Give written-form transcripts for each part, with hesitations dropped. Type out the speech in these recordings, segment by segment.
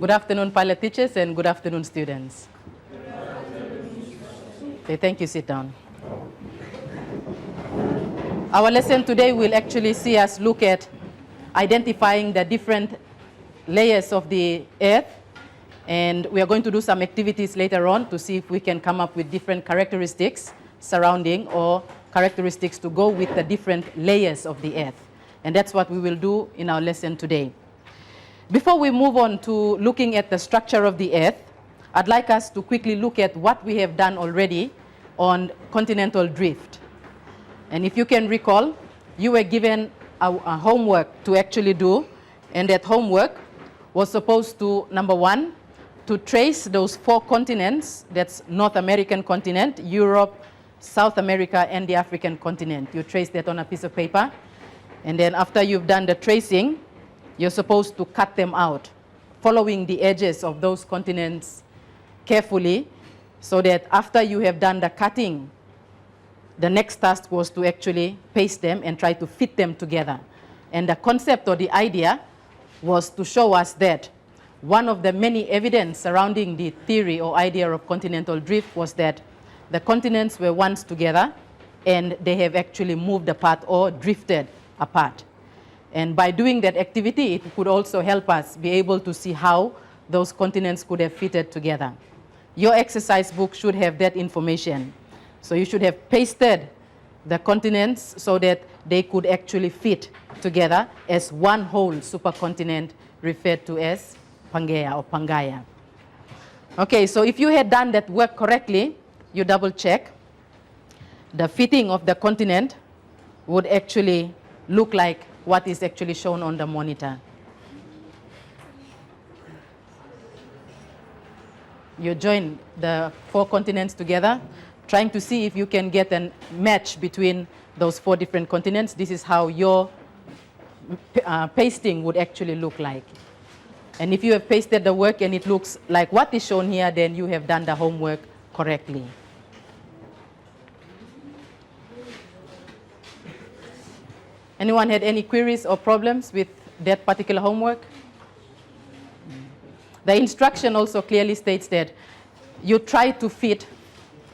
Good afternoon, pilot teachers, and good afternoon, students. Okay, thank you. Sit down. Our lesson today will actually see us look at identifying the different layers of the Earth, and we are going to do some activities later on to see if we can come up with different characteristics surrounding or characteristics to go with the different layers of the Earth. And that's what we will do in our lesson today. Before we move on to looking at the structure of the Earth, I'd like us to quickly look at what we have done already on continental drift. And if you can recall, you were given a homework to actually do, and that homework was supposed to, number one, to trace those 4 continents. That's North American continent, Europe, South America, and the African continent. You trace that on a piece of paper, and then after you've done the tracing, you're supposed to cut them out, following the edges of those continents carefully, so that after you have done the cutting, the next task was to actually paste them and try to fit them together. And the concept or the idea was to show us that one of the many evidence surrounding the theory or idea of continental drift was that the continents were once together and they have actually moved apart or drifted apart. And by doing that activity, it could also help us be able to see how those continents could have fitted together. Your exercise book should have that information. So you should have pasted the continents so that they could actually fit together as one whole supercontinent referred to as Pangaea or Pangaea. Okay, so if you had done that work correctly, you double check, the fitting of the continent would actually look like what is actually shown on the monitor. You join the 4 continents together, trying to see if you can get a match between those 4 different continents. This is how your pasting would actually look like. And if you have pasted the work and it looks like what is shown here, then you have done the homework correctly. Anyone had any queries or problems with that particular homework? The instruction also clearly states that you try to fit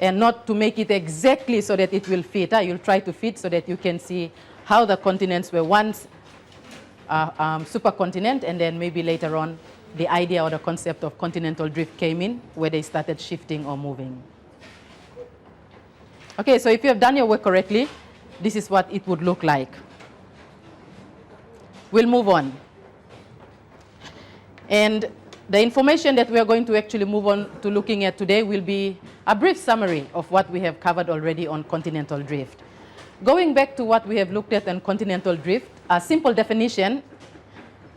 and not to make it exactly so that it will fit. You'll try to fit so that you can see how the continents were once supercontinent, and then maybe later on the idea or the concept of continental drift came in, where they started shifting or moving. Okay, so if you have done your work correctly, this is what it would look like. We'll move on. And the information that we are going to actually move on to looking at today will be a brief summary of what we have covered already on continental drift. Going back to what we have looked at on continental drift, a simple definition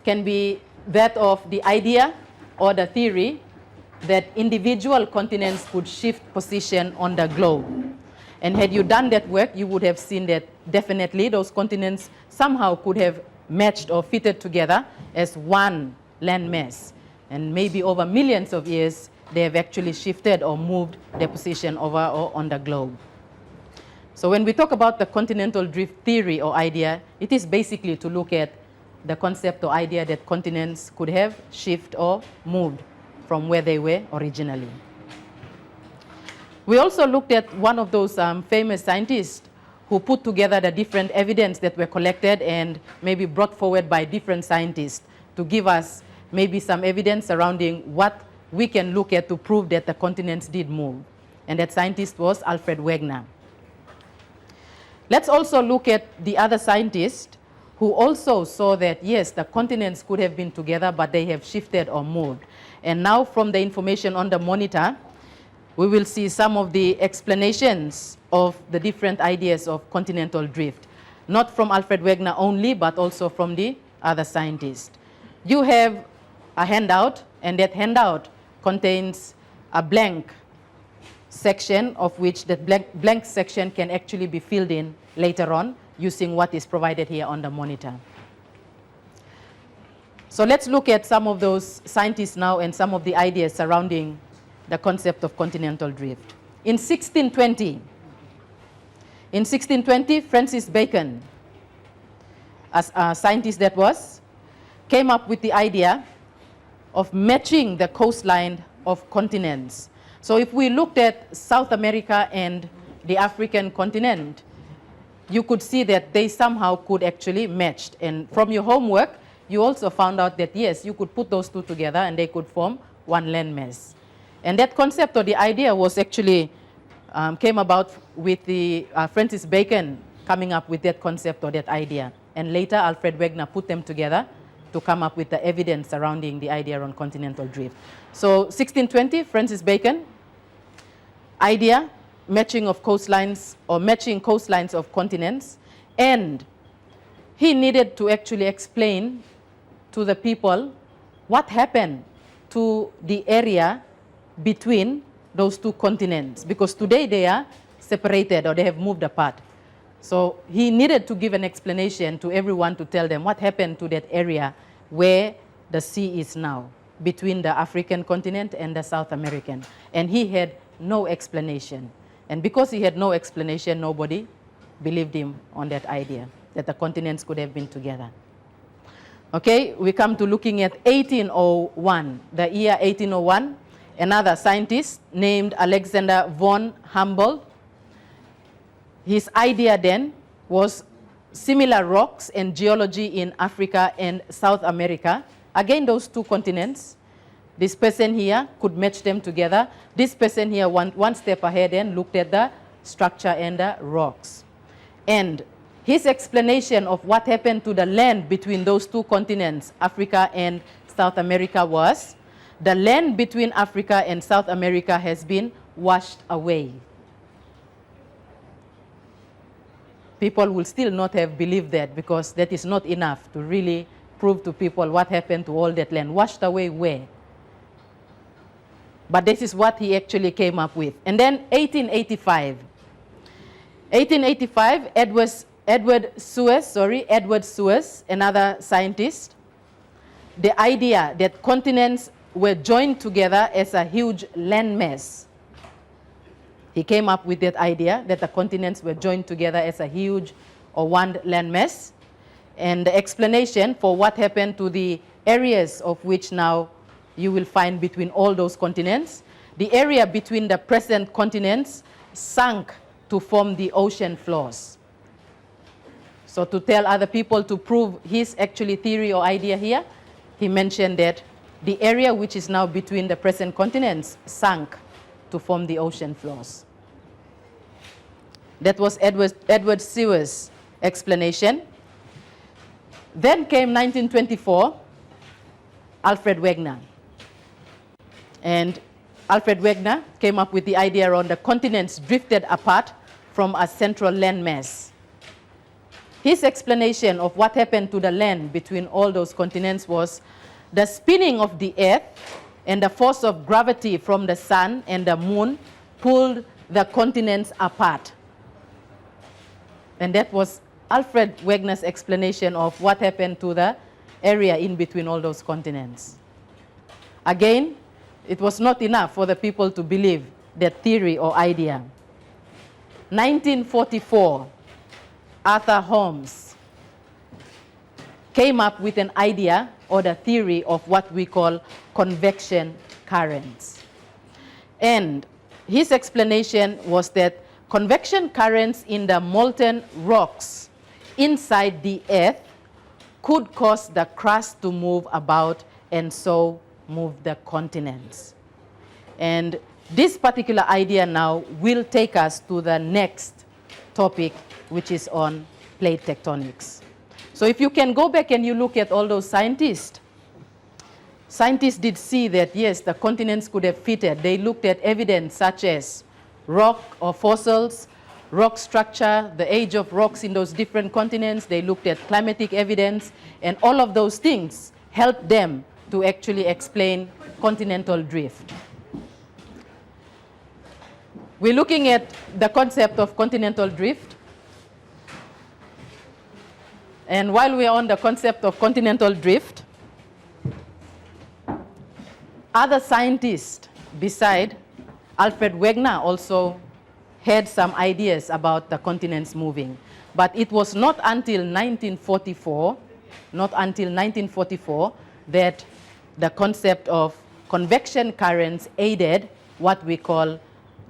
can be that of the idea or the theory that individual continents could shift position on the globe. And had you done that work, you would have seen that definitely those continents somehow could have matched or fitted together as one landmass. And maybe over millions of years, they have actually shifted or moved their position over or on the globe. So when we talk about the continental drift theory or idea, it is basically to look at the concept or idea that continents could have shifted or moved from where they were originally. We also looked at one of those famous scientists who put together the different evidence that were collected and maybe brought forward by different scientists to give us maybe some evidence surrounding what we can look at to prove that the continents did move. And that scientist was Alfred Wagner. Let's also look at the other scientist who also saw that, yes, the continents could have been together, but they have shifted or moved. And now from the information on the monitor, we will see some of the explanations of the different ideas of continental drift, not from Alfred Wagner only, but also from the other scientists. You have a handout, and that handout contains a blank section, of which that blank section can actually be filled in later on using what is provided here on the monitor. So let's look at some of those scientists now and some of the ideas surrounding the concept of continental drift. In 1620, Francis Bacon, as a scientist that was, came up with the idea of matching the coastline of continents. So if we looked at South America and the African continent, you could see that they somehow could actually match. And from your homework, you also found out that, yes, you could put those two together and they could form one landmass. And that concept or the idea was actually came about with the Francis Bacon coming up with that concept or that idea. And later, Alfred Wagner put them together to come up with the evidence surrounding the idea on continental drift. So 1620, Francis Bacon, idea, matching of coastlines or matching coastlines of continents. And he needed to actually explain to the people what happened to the area between those two continents, because today they are separated or they have moved apart. So he needed to give an explanation to everyone to tell them what happened to that area where the sea is now, between the African continent and the South American. And he had no explanation. And because he had no explanation, nobody believed him on that idea, that the continents could have been together. Okay, we come to looking at 1801, the year 1801. Another scientist named Alexander von Humboldt. His idea then was similar rocks and geology in Africa and South America. Again, those two continents. This person here could match them together. This person here one step ahead and looked at the structure and the rocks. And his explanation of what happened to the land between those two continents, Africa and South America, was the land between Africa and South America has been washed away. People will still not have believed that, because that is not enough to really prove to people what happened to all that land. Washed away where? But this is what he actually came up with. And then 1885. 1885, Edward Suez, another scientist, the idea that continents were joined together as a huge landmass. He came up with that idea that the continents were joined together as a huge or one landmass. And the explanation for what happened to the areas of which now you will find between all those continents. The area between the present continents sunk to form the ocean floors. So to tell other people, to prove his actually theory or idea here, he mentioned that the area which is now between the present continents sunk to form the ocean floors. That was Edward Suez's explanation. Then came 1924, Alfred Wagner. And Alfred Wagner came up with the idea on the continents drifted apart from a central landmass. His explanation of what happened to the land between all those continents was the spinning of the earth and the force of gravity from the sun and the moon pulled the continents apart. And that was Alfred Wagner's explanation of what happened to the area in between all those continents. Again, it was not enough for the people to believe that theory or idea. 1944, Arthur Holmes came up with an idea or the theory of what we call convection currents. And his explanation was that convection currents in the molten rocks inside the earth could cause the crust to move about and so move the continents. And this particular idea now will take us to the next topic, which is on plate tectonics. So if you can go back and you look at all those scientists did see that, yes, the continents could have fitted. They looked at evidence such as rock or fossils, rock structure, the age of rocks in those different continents. They looked at climatic evidence, and all of those things helped them to actually explain continental drift. We're looking at the concept of continental drift. And while we're on the concept of continental drift, other scientists beside Alfred Wagner also had some ideas about the continents moving. But it was not until 1944 that the concept of convection currents aided what we call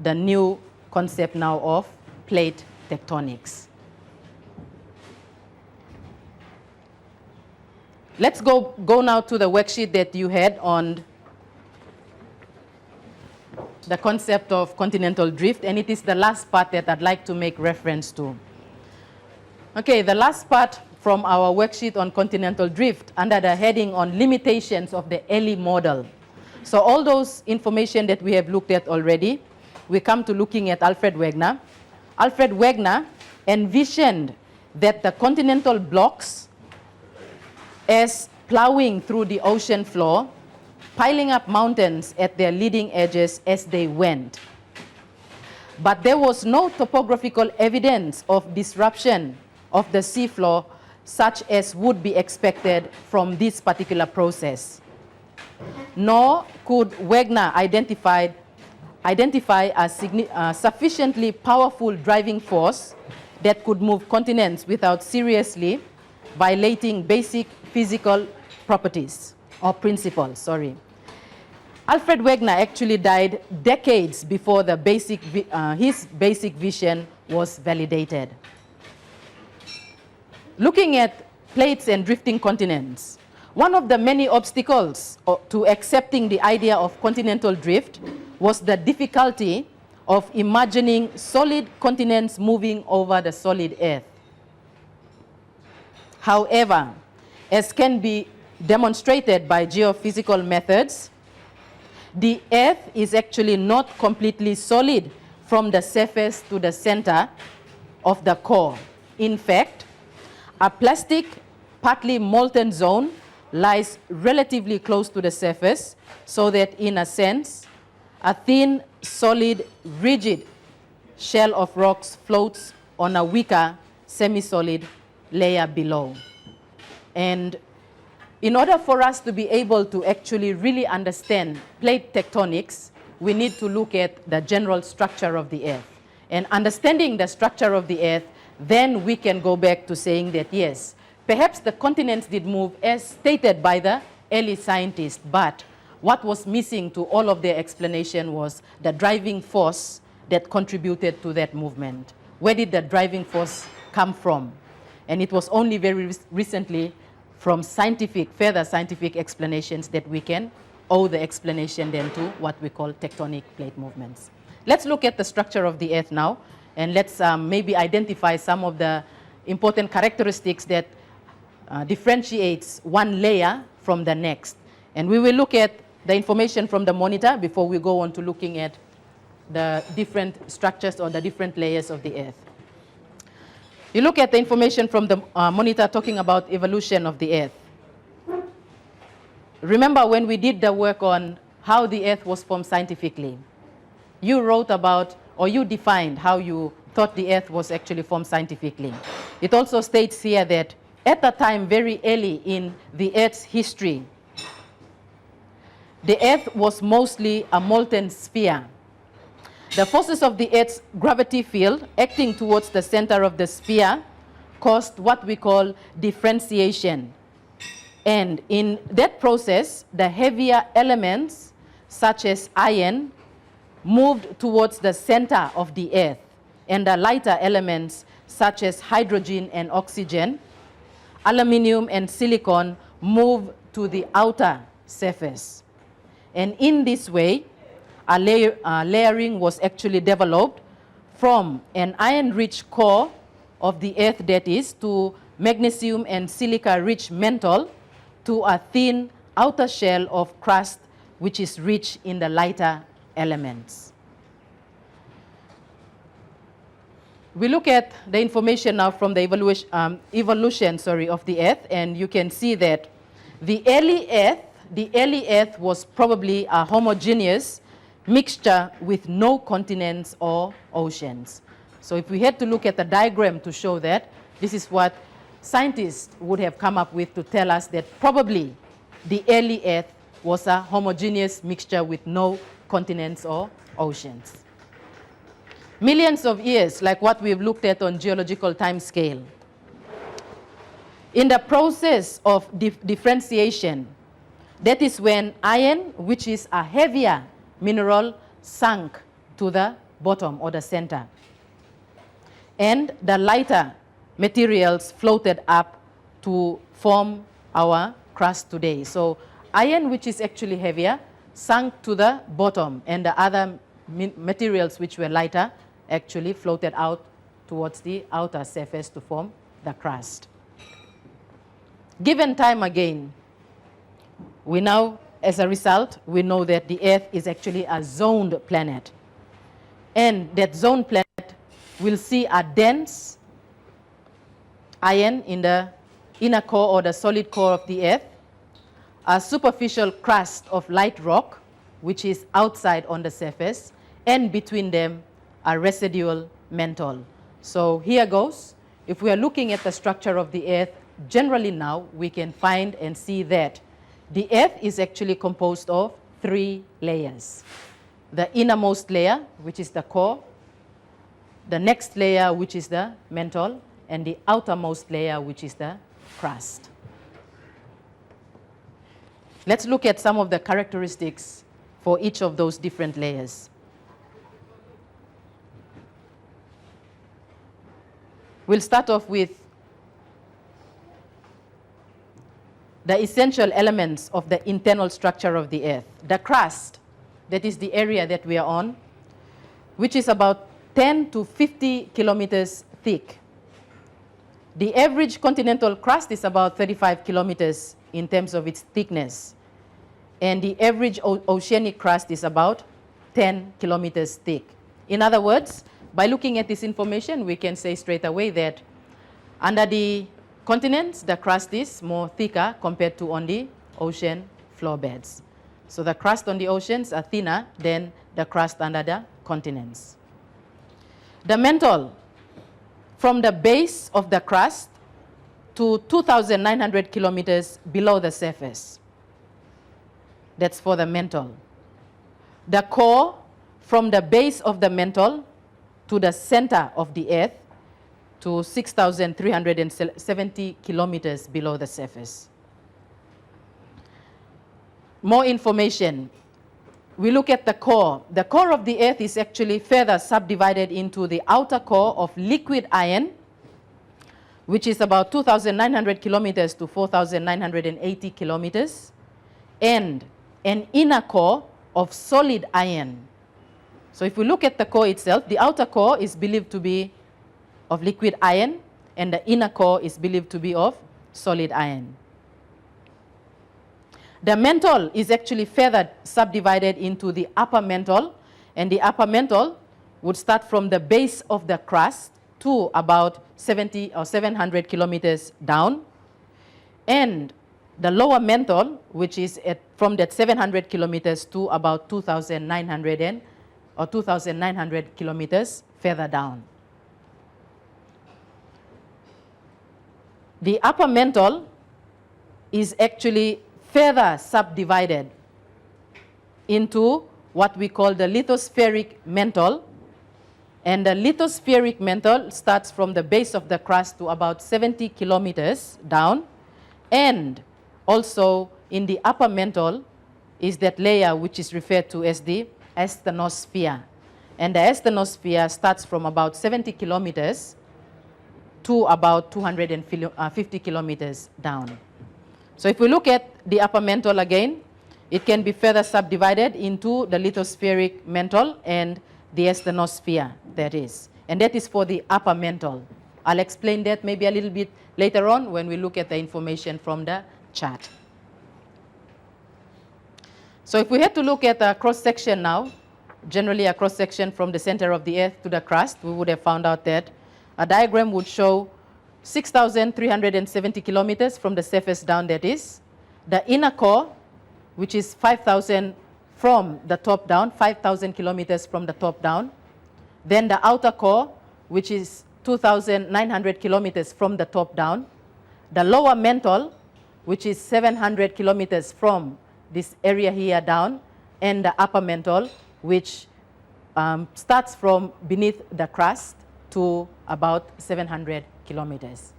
the new concept now of plate tectonics. Let's go now to the worksheet that you had on the concept of continental drift, and it is the last part that I'd like to make reference to. Okay, the last part from our worksheet on continental drift under the heading on limitations of the early model. So all those information that we have looked at already, we come to looking at Alfred Wagner. Alfred Wagner envisioned that the continental blocks as plowing through the ocean floor, piling up mountains at their leading edges as they went. But there was no topographical evidence of disruption of the seafloor such as would be expected from this particular process. Nor could Wagner identify a sufficiently powerful driving force that could move continents without seriously violating basic physical properties or principles, sorry. Alfred Wagner actually died decades before the his basic vision was validated. Looking at plates and drifting continents, one of the many obstacles to accepting the idea of continental drift was the difficulty of imagining solid continents moving over the solid earth. However, as can be demonstrated by geophysical methods, the earth is actually not completely solid from the surface to the center of the core. In fact, a plastic, partly molten zone lies relatively close to the surface, so that in a sense, a thin, solid, rigid shell of rocks floats on a weaker, semi-solid layer below. And in order for us to be able to actually really understand plate tectonics, we need to look at the general structure of the earth. And understanding the structure of the earth, then we can go back to saying that, yes, perhaps the continents did move as stated by the early scientists, but what was missing to all of their explanation was the driving force that contributed to that movement. Where did the driving force come from? And it was only very recently from further scientific explanations that we can owe the explanation then to what we call tectonic plate movements. Let's look at the structure of the earth now, and let's maybe identify some of the important characteristics that differentiates one layer from the next. And we will look at the information from the monitor before we go on to looking at the different structures or the different layers of the earth. You look at the information from the monitor talking about evolution of the earth. Remember when we did the work on how the earth was formed scientifically, you wrote about, or you defined how you thought the earth was actually formed scientifically. It also states here that at a time very early in the earth's history, the earth was mostly a molten sphere. The forces of the earth's gravity field acting towards the center of the sphere caused what we call differentiation. And in that process, the heavier elements, such as iron, moved towards the center of the earth, and the lighter elements, such as hydrogen and oxygen, aluminum and silicon, moved to the outer surface. And in this way, a layering was actually developed from an iron-rich core of the earth, that is, to magnesium and silica-rich mantle, to a thin outer shell of crust, which is rich in the lighter elements. We look at the information now from the evolution of the earth, and you can see that the early earth was probably a homogeneous mixture with no continents or oceans. So if we had to look at the diagram to show that, this is what scientists would have come up with to tell us that probably the early earth was a homogeneous mixture with no continents or oceans. Millions of years, like what we've looked at on geological time scale. In the process of differentiation, That is when iron, which is a heavier mineral, sunk to the bottom or the center. And the lighter materials floated up to form our crust today. So iron, which is actually heavier, sunk to the bottom, and the other materials which were lighter actually floated out towards the outer surface to form the crust. Given time again, we now, as a result, we know that the Earth is actually a zoned planet. And that zoned planet will see a dense iron in the inner core or the solid core of the Earth, a superficial crust of light rock, which is outside on the surface, and between them a residual mantle. So here goes. If we are looking at the structure of the Earth, generally now we can find and see that the Earth is actually composed of 3 layers. The innermost layer, which is the core, the next layer, which is the mantle, and the outermost layer, which is the crust. Let's look at some of the characteristics for each of those different layers. We'll start off with the essential elements of the internal structure of the Earth. The crust, that is the area that we are on, which is about 10 to 50 kilometers thick. The average continental crust is about 35 kilometers in terms of its thickness. And the average oceanic crust is about 10 kilometers thick. In other words, by looking at this information, we can say straight away that under the continents, the crust is more thicker compared to on the ocean floor beds. So the crust on the oceans are thinner than the crust under the continents. The mantle, from the base of the crust to 2,900 kilometers below the surface. That's for the mantle. The core, from the base of the mantle to the center of the Earth to 6,370 kilometers below the surface. More information. We look at the core. The core of the Earth is actually further subdivided into the outer core of liquid iron, which is about 2,900 kilometers to 4,980 kilometers, and an inner core of solid iron. So if we look at the core itself, the outer core is believed to be of liquid iron, and the inner core is believed to be of solid iron. The mantle is actually further subdivided into the upper mantle, and the upper mantle would start from the base of the crust to about 70 or 700 kilometers down, and the lower mantle, which is from that 700 kilometers to about 2,900 kilometers further down. The upper mantle is actually further subdivided into what we call the lithospheric mantle. And the lithospheric mantle starts from the base of the crust to about 70 kilometers down. And also in the upper mantle is that layer which is referred to as the asthenosphere. And the asthenosphere starts from about 70 kilometers to about 250 kilometers down. So if we look at the upper mantle again, it can be further subdivided into the lithospheric mantle and the asthenosphere, that is. And that is for the upper mantle. I'll explain that maybe a little bit later on when we look at the information from the chart. So if we had to look at a cross-section now, generally a cross-section from the center of the Earth to the crust, we would have found out that a diagram would show 6,370 kilometers from the surface down, that is. The inner core, which is 5,000 from the top down, 5,000 kilometers from the top down. Then the outer core, which is 2,900 kilometers from the top down. The lower mantle, which is 700 kilometers from this area here down. And the upper mantle, which starts from beneath the crust to about 700 kilometers.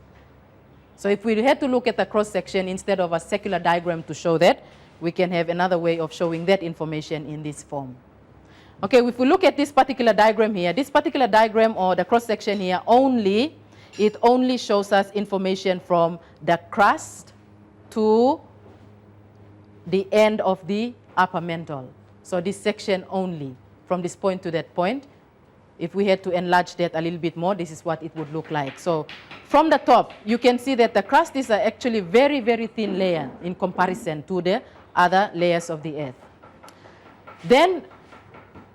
So if we had to look at the cross-section instead of a circular diagram to show that, we can have another way of showing that information in this form. Okay, if we look at this particular diagram here, this particular diagram or the cross-section here it only shows us information from the crust to the end of the upper mantle. So this section only, from this point to that point. If we had to enlarge that a little bit more, this is what it would look like. So from the top, you can see that the crust is actually very, very thin layer in comparison to the other layers of the earth. Then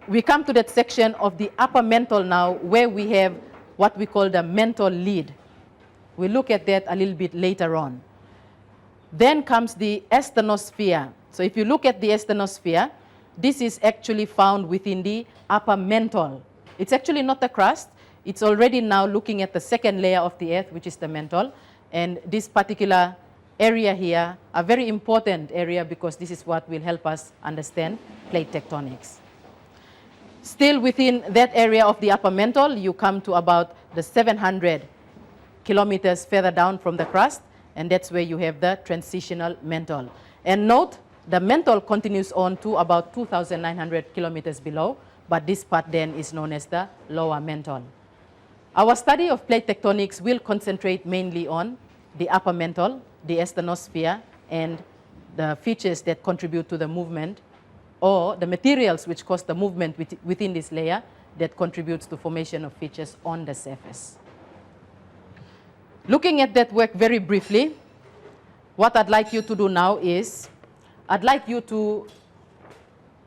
we come to that section of the upper mantle now, where we have what we call the mantle lid. We'll look at that a little bit later on. Then comes the asthenosphere. So if you look at the asthenosphere, this is actually found within the upper mantle. It's actually not the crust. It's already now looking at the second layer of the earth, which is the mantle. And this particular area here, a very important area, because this is what will help us understand plate tectonics. Still within that area of the upper mantle, you come to about the 700 kilometers further down from the crust, and that's where you have the transitional mantle. And note, the mantle continues on to about 2,900 kilometers below, but this part then is known as the lower mantle. Our study of plate tectonics will concentrate mainly on the upper mantle, the asthenosphere, and the features that contribute to the movement, or the materials which cause the movement within this layer that contributes to formation of features on the surface. Looking at that work very briefly, what I'd like you to do now is, I'd like you to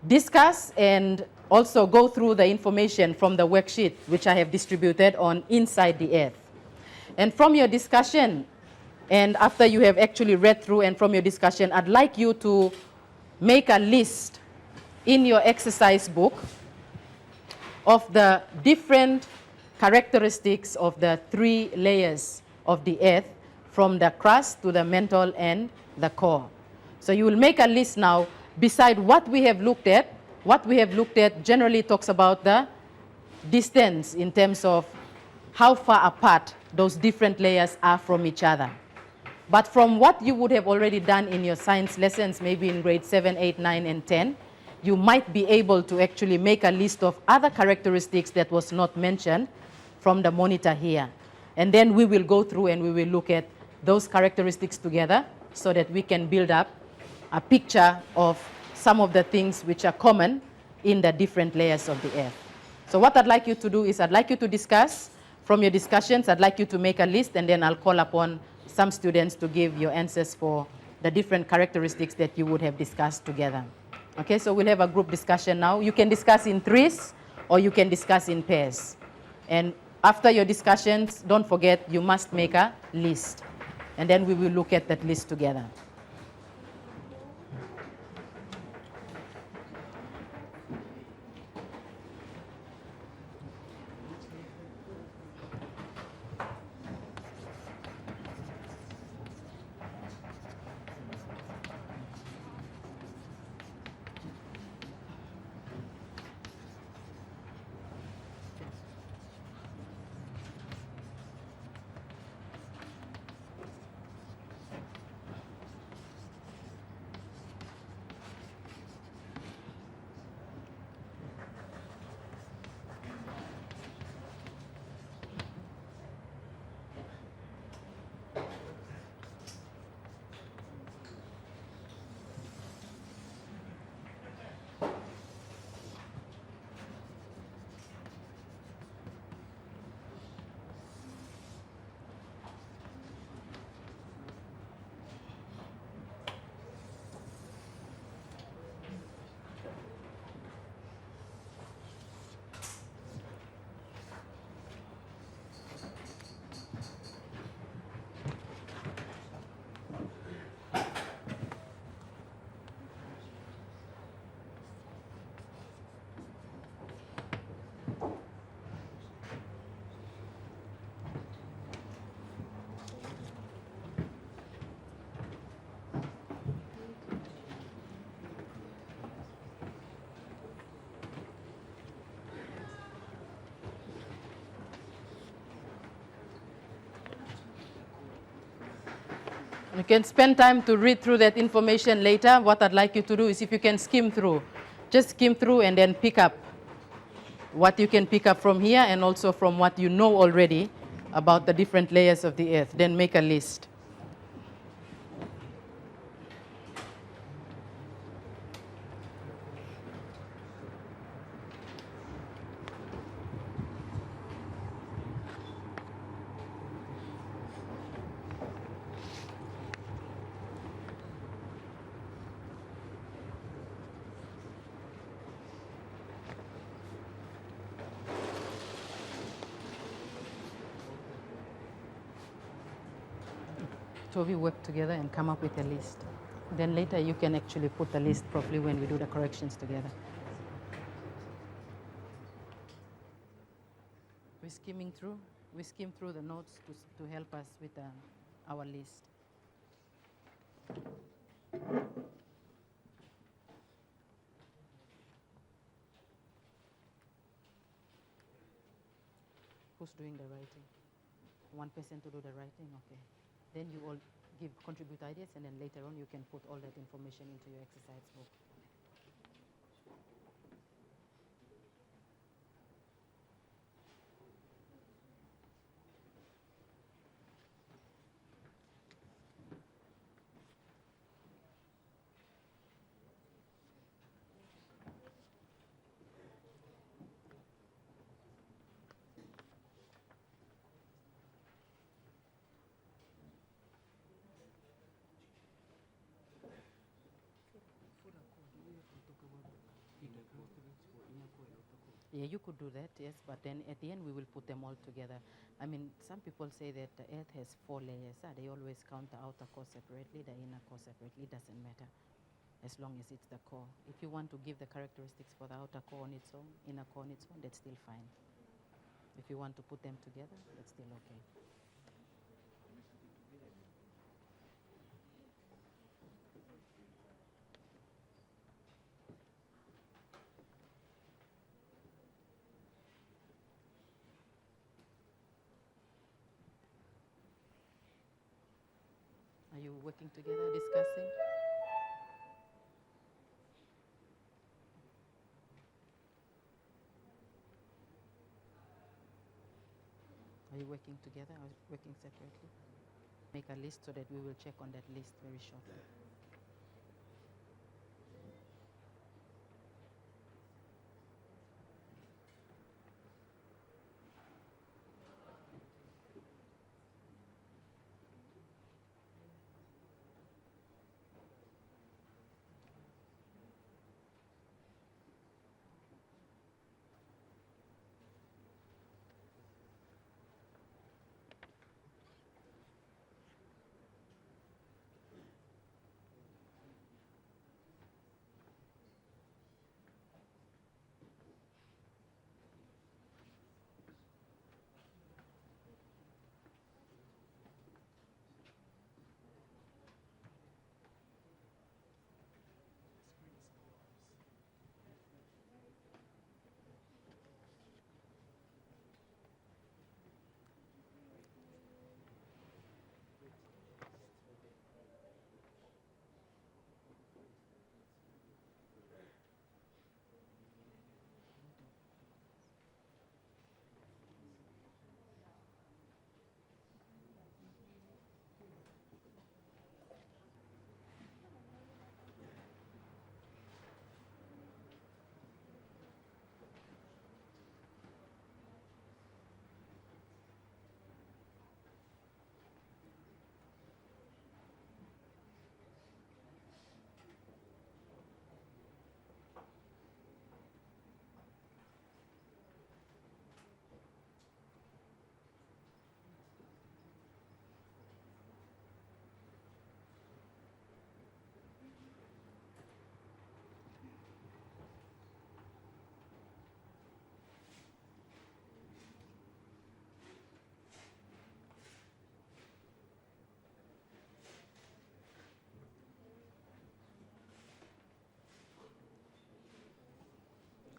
discuss and also go through the information from the worksheet which I have distributed on Inside the Earth. And from your discussion, and after you have actually read through and from your discussion, I'd like you to make a list in your exercise book of the different characteristics of the three layers of the earth, from the crust to the mantle and the core. So you will make a list now beside what we have looked at. What we have looked at generally talks about the distance in terms of how far apart those different layers are from each other. But from what you would have already done in your science lessons, maybe in grade 7, 8, 9, and 10, you might be able to actually make a list of other characteristics that was not mentioned from the monitor here. And then we will go through and we will look at those characteristics together so that we can build up a picture of some of the things which are common in the different layers of the earth. So what I'd like you to do is I'd like you to discuss. From your discussions, I'd like you to make a list, and then I'll call upon some students to give your answers for the different characteristics that you would have discussed together. Okay, so we'll have a group discussion now. You can discuss in threes or you can discuss in pairs. And after your discussions, don't forget you must make a list. And then we will look at that list together. You can spend time to read through that information later. What I'd like you to do is if you can skim through, just skim through and then pick up what you can pick up from here and also from what you know already about the different layers of the Earth. Then make a list. So we work together and come up with a list. Then later you can actually put the list properly when we do the corrections together. We skim through the notes to help us with our list. Who's doing the writing? One person to do the writing? Okay. Then you all contribute ideas, and then later on you can put all that information into your exercise book. Yeah, you could do that, yes, but then at the end we will put them all together. I mean, some people say that the Earth has 4 layers. They always count the outer core separately, the inner core separately. It doesn't matter as long as it's the core. If you want to give the characteristics for the outer core on its own, inner core on its own, that's still fine. If you want to put them together, that's still okay. Are you working together, discussing? Are you working together or working separately? Make a list so that we will check on that list very shortly.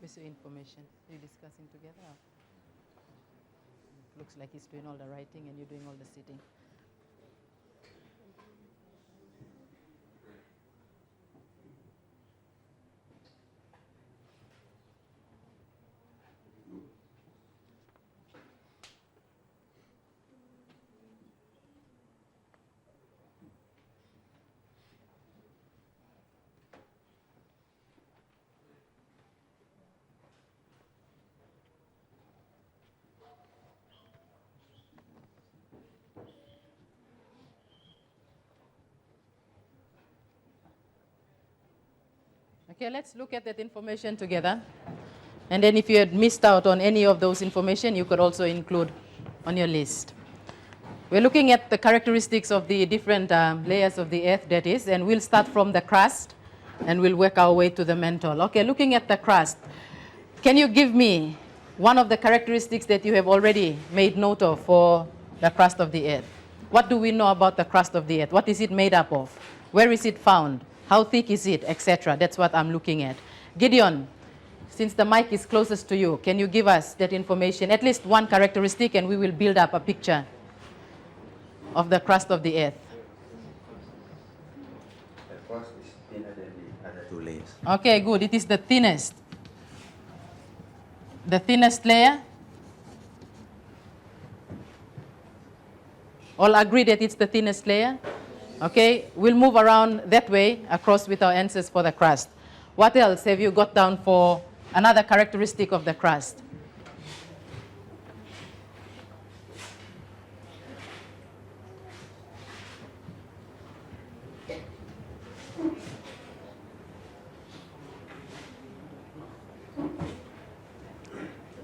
Where's your information? Are you discussing together? Looks like he's doing all the writing and you're doing all the sitting. Okay, let's look at that information together. And then if you had missed out on any of those information, you could also include on your list. We're looking at the characteristics of the different layers of the earth, that is, and we'll start from the crust and we'll work our way to the mantle. Okay, looking at the crust, can you give me one of the characteristics that you have already made note of for the crust of the earth? What do we know about the crust of the earth? What is it made up of? Where is it found? How thick is it, etc.? That's what I'm looking at. Gideon, since the mic is closest to you, can you give us that information, at least one characteristic, and we will build up a picture of the crust of the earth? The crust is thinner than the other two layers. Okay, good. It is the thinnest. The thinnest layer. All agree that it's the thinnest layer? Okay, we'll move around that way across with our answers for the crust. What else have you got down for another characteristic of the crust?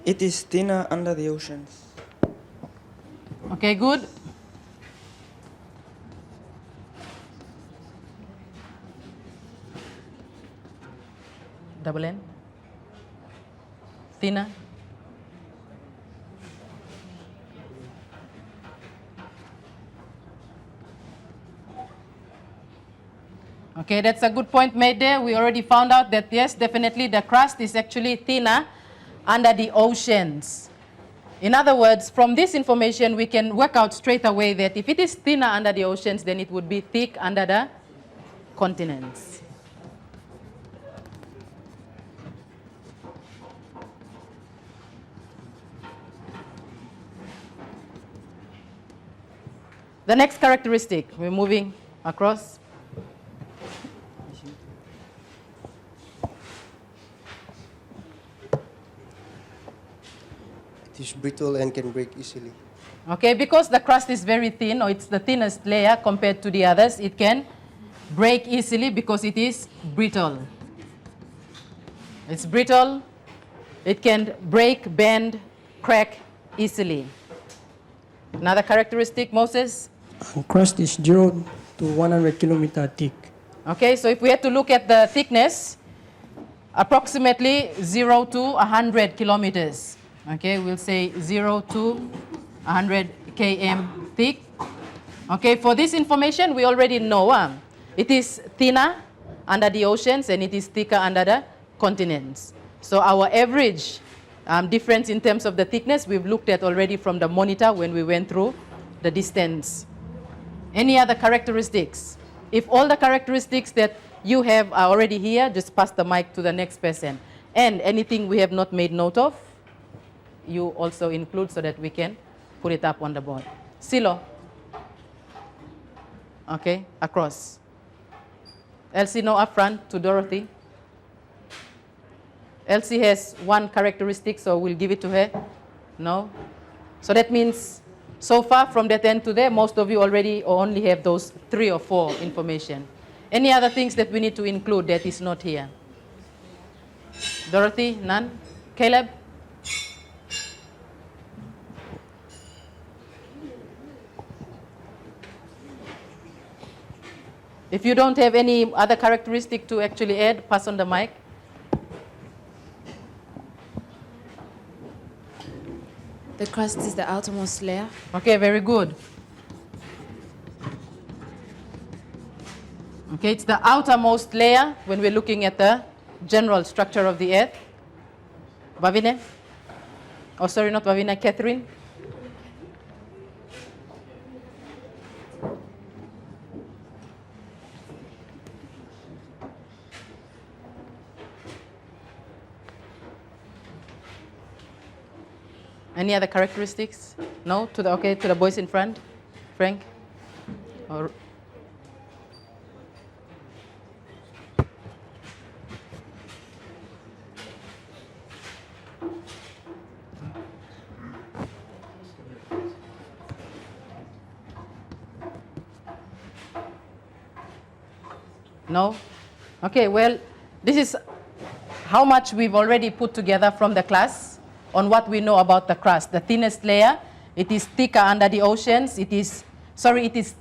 It is thinner under the oceans. Okay, good. Double N. Thinner. Okay, that's a good point made there. We already found out that, yes, definitely the crust is actually thinner under the oceans. In other words, from this information, we can work out straight away that if it is thinner under the oceans, then it would be thick under the continents. The next characteristic, we're moving across. It is brittle and can break easily. Okay, because the crust is very thin, or it's the thinnest layer compared to the others, it can break easily because it is brittle. It's brittle, it can break, bend, crack easily. Another characteristic, Moses? Crust is 0 to 100 kilometer thick. Okay, so if we had to look at the thickness, approximately 0 to 100 kilometers. Okay, we'll say 0 to 100 km thick. Okay, for this information, we already know it is thinner under the oceans and it is thicker under the continents. So our average difference in terms of the thickness, we've looked at already from the monitor when we went through the distance. Any other characteristics? If all the characteristics that you have are already here, just pass the mic to the next person. And anything we have not made note of, you also include so that we can put it up on the board. Silo. Okay, across. Elsie, no, up front to Dorothy. Elsie has one characteristic, so we'll give it to her. No? So that means, so far from that end to there, most of you already only have those 3 or 4 information. Any other things that we need to include that is not here? Dorothy, none? Caleb? If you don't have any other characteristic to actually add, pass on the mic. The crust is the outermost layer. Okay, very good. Okay, it's the outermost layer when we're looking at the general structure of the earth. Bavine? Oh, sorry, not Bavine, Catherine? Any other characteristics? No? To the boys in front? Frank? Or no? Okay, well, This is how much we've already put together from the class on what we know about the crust. The thinnest layer, it is thicker under the oceans. It is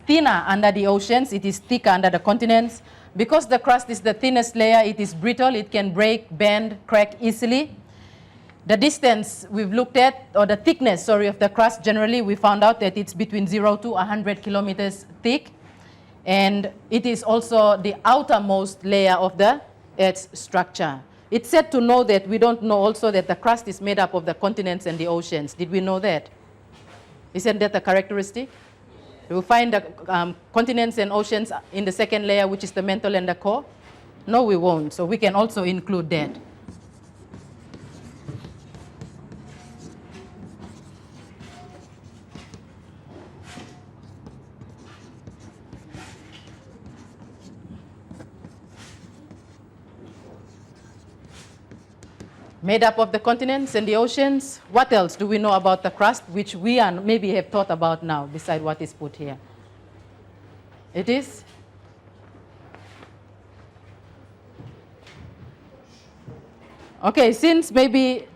thinner under the oceans. It is thicker under the continents. Because the crust is the thinnest layer, it is brittle. It can break, bend, crack easily. The distance we've looked at, or the thickness, of the crust, generally we found out that it's between 0 to 100 kilometers thick. And it is also the outermost layer of the Earth's structure. It's said to know that we don't know also that the crust is made up of the continents and the oceans. Did we know that? Isn't that a characteristic? We find the continents and oceans in the second layer, which is the mantle and the core? No, we won't. So we can also include that. Made up of the continents and the oceans. What else do we know about the crust, which we maybe have thought about now, beside what is put here? It is? Okay, since maybe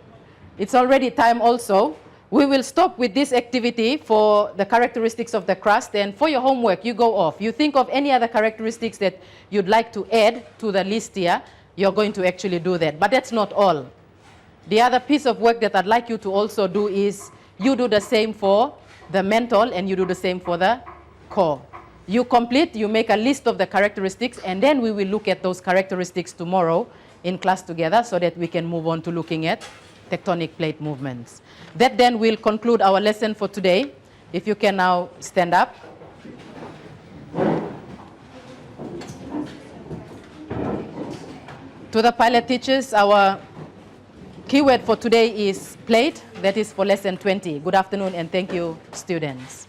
it's already time also, we will stop with this activity for the characteristics of the crust. And for your homework, you go off. You think of any other characteristics that you'd like to add to the list here, you're going to actually do that. But that's not all. The other piece of work that I'd like you to also do is you do the same for the mantle and you do the same for the core. You complete, you make a list of the characteristics, and then we will look at those characteristics tomorrow in class together so that we can move on to looking at tectonic plate movements. That then will conclude our lesson for today. If you can now stand up. To the pilot teachers, our keyword for today is plate. That is for lesson 20. Good afternoon and thank you, students.